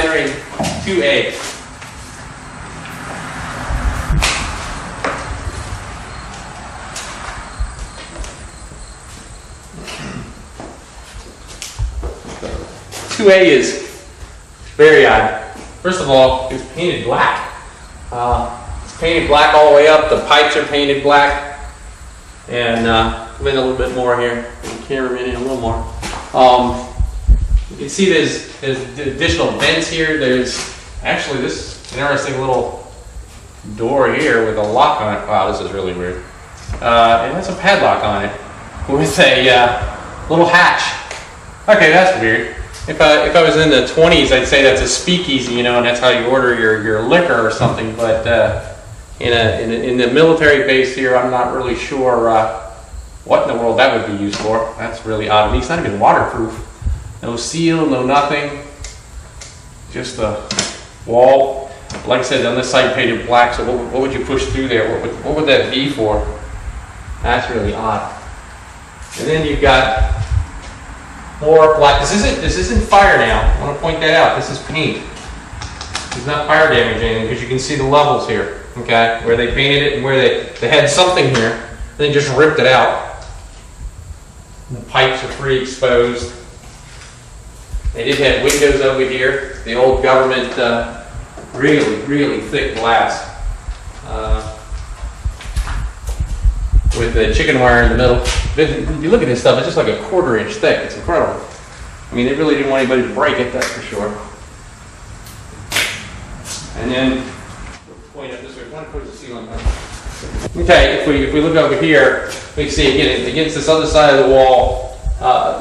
entering 2A. Is very odd. First of all, it's painted black. It's painted black all the way up. The pipes are painted black. And come in a little bit more here. Bring the cameraman in a little more. You can see there's additional vents here. There's actually this interesting little door here with a lock on it. Wow, this is really weird. It has a padlock on it with a little hatch. Okay, that's weird. If I was in the 20s, I'd say that's a speakeasy, you know, and that's how you order your liquor or something. But in the military base here, I'm not really sure what in the world that would be used for. That's really odd. It's not even waterproof. No seal, no nothing. Just a wall. Like I said, on this side painted black. So what would you push through there? What would that be for? That's really odd. And then you've got more black. This isn't fire now. I want to point that out. This is paint. It's not fire damage anything because you can see the levels here. Okay, where they painted it and where they had something here, and they just ripped it out. And the pipes are pretty exposed. They did have windows over here. The old government, really thick glass with the chicken wire in the middle. If you look at this stuff, it's just like a 1/4 inch thick. It's incredible. I mean, they really didn't want anybody to break it, that's for sure. And then, we'll point up this way. One towards the ceiling. Okay, if we look over here, we can see again against this other side of the wall,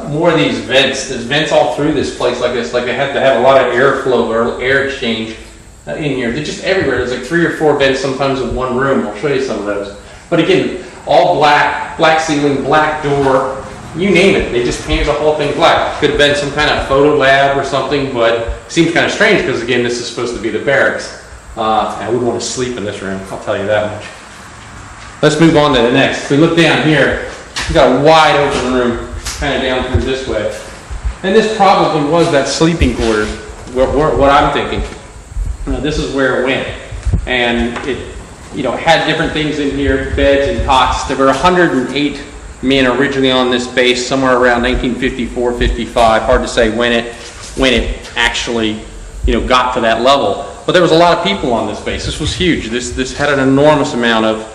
more of these vents. There's vents all through this place like this. Like they have to have a lot of airflow or air exchange in here. They're just everywhere. There's like 3 or 4 vents sometimes in one room. I'll show you some of those. But again, all black ceiling, black door, you name it. They just painted the whole thing black. Could have been some kind of photo lab or something, but it seems kind of strange because again, this is supposed to be the barracks. I wouldn't want to sleep in this room, I'll tell you that much. Let's move on to the next. If we look down here, we've got a wide open room, kind of down through this way. And this probably was that sleeping quarters, what I'm thinking. This is where it went. And it had different things in here, beds and cots. There were 108 men originally on this base, somewhere around 1954, 55. Hard to say when it actually, got to that level. But there was a lot of people on this base. This was huge. This had an enormous amount of,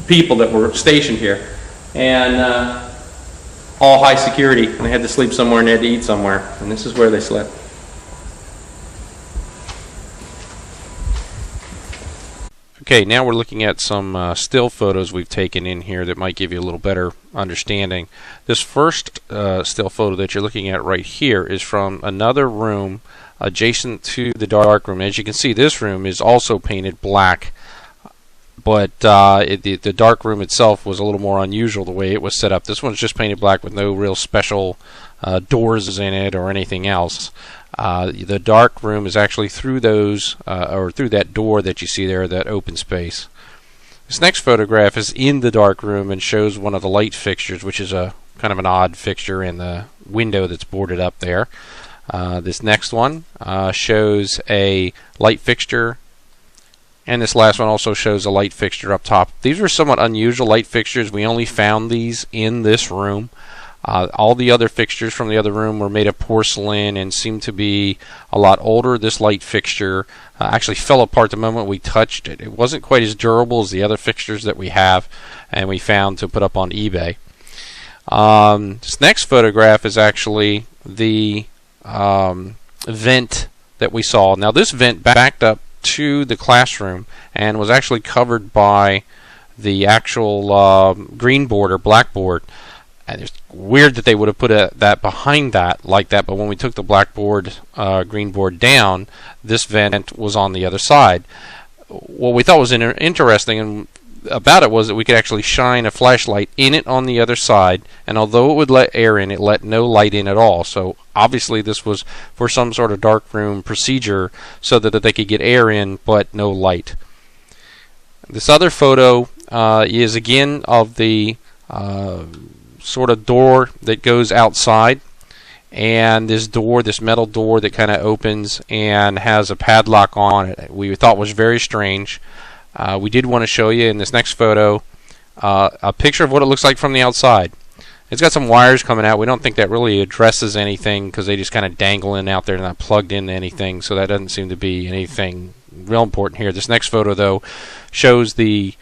people that were stationed here, and all high security. And they had to sleep somewhere and they had to eat somewhere. And this is where they slept. Okay, now we're looking at some still photos we've taken in here that might give you a little better understanding. This first still photo that you're looking at right here is from another room adjacent to the darkroom. As you can see, this room is also painted black, but the darkroom itself was a little more unusual the way it was set up. This one's just painted black with no real special doors in it or anything else. The dark room is actually through those, or through that door that you see there, that open space. This next photograph is in the dark room and shows one of the light fixtures, which is a kind of an odd fixture in the window that's boarded up there. This next one shows a light fixture, and this last one also shows a light fixture up top. These were somewhat unusual light fixtures. We only found these in this room. All the other fixtures from the other room were made of porcelain and seemed to be a lot older. This light fixture actually fell apart the moment we touched it. It wasn't quite as durable as the other fixtures that we have and we found to put up on eBay. This next photograph is actually the vent that we saw. Now this vent backed up to the classroom and was actually covered by the actual green board or blackboard. And it's weird that they would have put that behind that like that, but when we took the blackboard, green board down, this vent was on the other side. What we thought was interesting about it was that we could actually shine a flashlight in it on the other side, and although it would let air in, it let no light in at all. So obviously this was for some sort of darkroom procedure so that they could get air in but no light. This other photo is again of the sort of door that goes outside, and this door, this metal door that kind of opens and has a padlock on it. We thought was very strange. We did want to show you in this next photo a picture of what it looks like from the outside. It's got some wires coming out. We don't think that really addresses anything because they just kind of dangle in out there, not plugged into anything, so that doesn't seem to be anything real important here. This next photo, though, shows the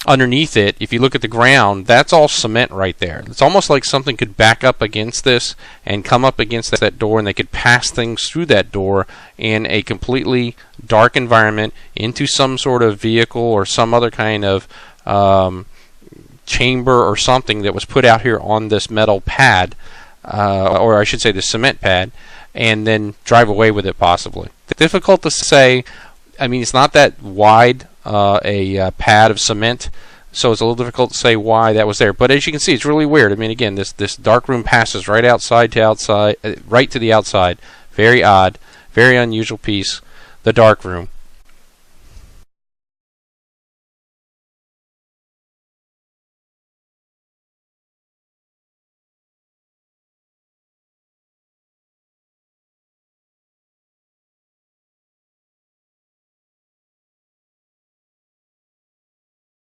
underneath it. If you look at the ground, that's all cement right there. It's almost like something could back up against this and come up against that door, and they could pass things through that door in a completely dark environment into some sort of vehicle or some other kind of chamber or something that was put out here on this metal pad, or I should say the cement pad, and then drive away with it possibly. Difficult to say. I mean, it's not that wide a pad of cement, so it's a little difficult to say why that was there. But as you can see, it's really weird. I mean, again, this darkroom passes right outside to outside, right to the outside. Very odd, very unusual piece, the darkroom.